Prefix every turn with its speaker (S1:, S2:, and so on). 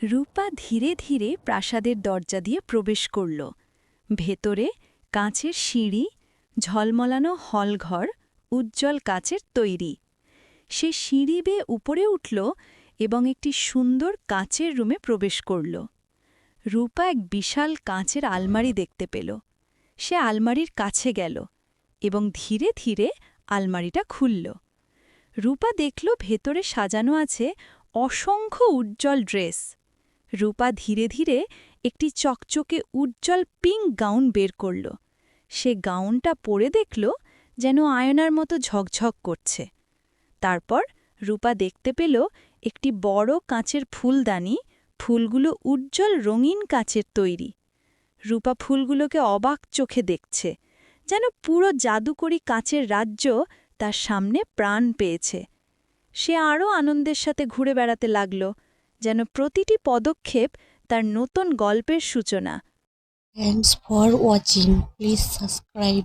S1: রূপা ধীরে ধীরে প্রাসাদের দরজা দিয়ে প্রবেশ করল। ভেতরে কাঁচের সিঁড়ি, ঝলমলানো হলঘর, উজ্জ্বল কাচের তৈরি। সে সিঁড়ি বেয়ে উপরে উঠল এবং একটি সুন্দর কাচের রুমে প্রবেশ করল। রূপা এক বিশাল কাঁচের আলমারি দেখতে পেল। সে আলমারির কাছে গেল এবং ধীরে ধীরে আলমারিটা খুলল। রূপা দেখল ভেতরে সাজানো আছে অসংখ্য উজ্জ্বল ড্রেস। রূপা ধীরে ধীরে একটি চকচকে উজ্জ্বল পিঙ্ক গাউন বের করল। সে গাউনটা পরে দেখল যেন আয়নার মতো ঝকঝক করছে। তারপর রূপা দেখতে পেল একটি বড় কাঁচের ফুলদানি, ফুলগুলো উজ্জ্বল রঙিন কাচের তৈরি। রূপা ফুলগুলোকে অবাক চোখে দেখছে, যেন পুরো জাদুকরী কাচের রাজ্য তার সামনে প্রাণ পেয়েছে। সে আরও আনন্দের সাথে ঘুরে বেড়াতে লাগল, যেন প্রতিটি পদক্ষেপ তার নতুন গল্পের সূচনা।
S2: Thanks for watching. Please subscribe.